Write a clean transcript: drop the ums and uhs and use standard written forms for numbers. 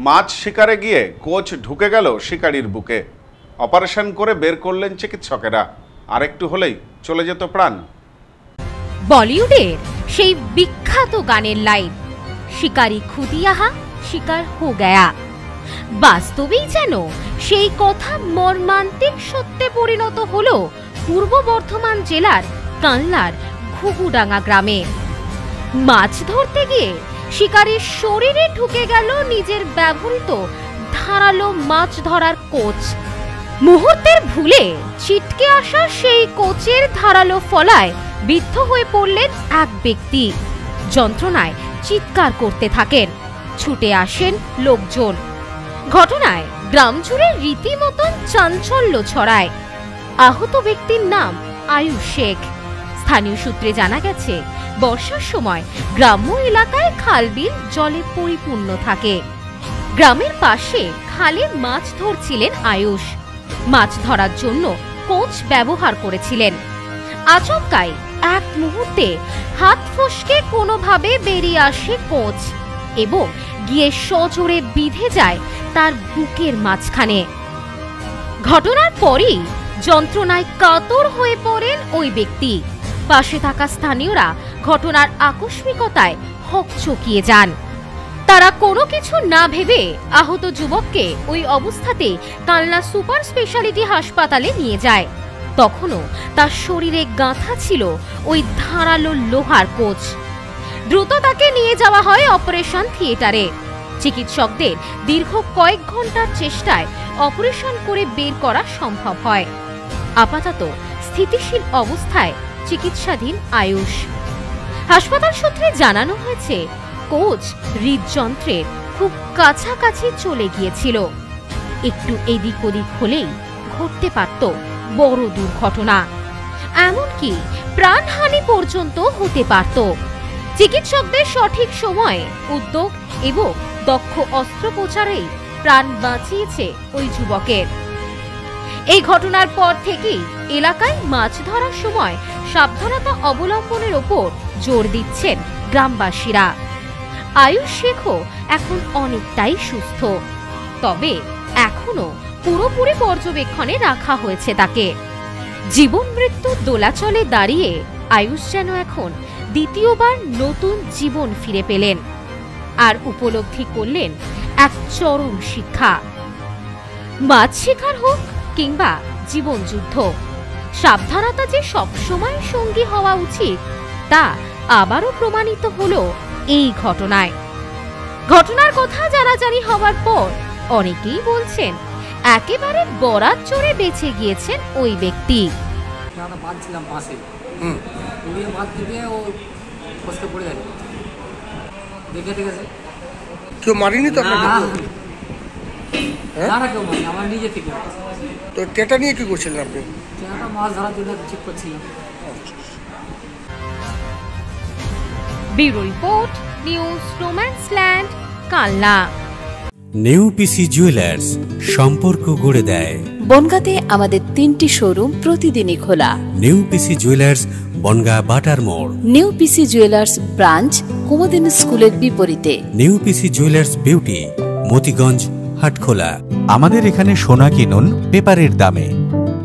মাছ শিকারে গিয়ে কোচ ঢুকে গেল শিকারির বুকে। অপারেশন করে বের করলেন চিকিৎসকেরা। আরেকটু হলেই চলে যেত প্রাণ। বলিউডের সেই বিখ্যাত গানের লাইন, শিকারি খুদিয়াহা শিকার হো গয়া, বাস্তবেই যেন সেই কথা মর্মান্তিক সত্যে পরিণত হলো পূর্ব বর্ধমান জেলার কানলার ঘুঘুডাঙ্গা গ্রামে। মাছ ধরতে গিয়ে শিকারীর শরীরে ঢুকে গেল নিজের ব্যবহৃত ধারালো মাছ ধরার কোচ। মুহূর্তের ভুলে ছিটকে আসা সেই কোচের ধারালো ফলায় বিদ্ধ হয়ে পড়লেন এক ব্যক্তি। যন্ত্রণায় চিৎকার করতে থাকেন। ছুটে আসেন লোকজন। ঘটনায় গ্রাম জুড়ে রীতিমতন চাঞ্চল্য ছড়ায়। আহত ব্যক্তির নাম আয়ুষ শেখ। স্থানীয় সূত্রে জানা গেছে, বর্ষার সময় গ্রাম্য এলাকায় খালবিল জলে পরিপূর্ণ থাকে। গ্রামের পাশে খালে মাছ ধরছিলেন আয়ুষ। মাছ ধরার জন্য কোচ ব্যবহার করেছিলেন। আচমকাই এক মুহূর্তে হাত ফসকে কোনোভাবে বেরিয়ে আসে কোচ এবং গিয়ে সজোরে বিঁধে যায় তার বুকের মাঝখানে। ঘটনার পরই যন্ত্রণায় কাতর হয়ে পড়েন ওই ব্যক্তি। পাশে থাকা স্থানীয়রা ঘটনার আকস্মিকতায় হকচকিয়ে যান। তারা কোনো কিছু না ভেবে আহত যুবককে ওই অবস্থাতে কালনা সুপার স্পেশালিটি হাসপাতালে নিয়ে যায়। তখনও তার শরীরে গাঁথা ছিল ওই ধারালো লোহার কোচ। দ্রুত তাকে নিয়ে যাওয়া হয় অপারেশন থিয়েটারে। চিকিৎসকদের দীর্ঘ কয়েক ঘন্টার চেষ্টায় অপারেশন করে বের করা সম্ভব হয়। আপাতত স্থিতিশীল অবস্থায় চিকিৎসাধীন আয়ুষ। হাসপাতাল সূত্রে জানানো হয়েছে, কোচ হৃদযন্ত্রের খুব কাছাকাছি চলে গিয়েছিল। একটু এদিক ওদিক হলেই ঘটতে পারত বড় দুর্ঘটনা, এমনকি প্রাণহানি পর্যন্ত হতে পারত। চিকিৎসকদের সঠিক সময়ে উদ্যোগ এবং দক্ষ অস্ত্রোপচারেই প্রাণ বাঁচিয়েছে ওই যুবকের। এই ঘটনার পর থেকেই এলাকায় মাছ ধরার সময় সাবধানতা অবলম্বনের ওপর জোর দিচ্ছেন গ্রামবাসীরা। আয়ুষ শেখও এখন অনেকটাই সুস্থ, তবে এখনো পুরোপুরি পর্যবেক্ষণে রাখা হয়েছে তাকে। জীবন মৃত্যু দোলাচলে দাঁড়িয়ে আয়ুষ যেন এখন দ্বিতীয়বার নতুন জীবন ফিরে পেলেন আর উপলব্ধি করলেন এক চরম শিক্ষা। মাছ শিকার হোক কিংবা জীবন যুদ্ধ, সাবধানতা যে সবসময় সঙ্গী হওয়া উচিত তা আবারও প্রমাণিত হলো এই ঘটনায়। ঘটনার কথা জানাজানি হওয়ার পর অনেকেই বলছেন একেবারে বরাত জোরে বেঁচে গিয়েছেন ওই ব্যক্তি। কেউ মারিনি তো আপনাকে? আমার নিজে থেকে। তো টেটা নিয়ে কি করছিলেন আপনি? মাছ ধরার জন্য ঠিক করছিলাম। Bureau report, news no man's land, Kalna. নেউপিসি জুয়েলার্স, সম্পর্ক গড়ে দেয়। বনগাঁতে আমাদের 3টি শোরুম প্রতিদিনই খোলা। নেউপিসি জুয়েলার্স, বনগাঁ বাটার মোড়। নেউপিসি জুয়েলার্স ব্রাঞ্চ কুমদিন স্কুলের বিপরীতে। নেউপিসি জুয়েলার্স বিউটি, মতিগঞ্জ, হাটখোলা। আমাদের এখানে সোনা কিনুন পেপারের দামে।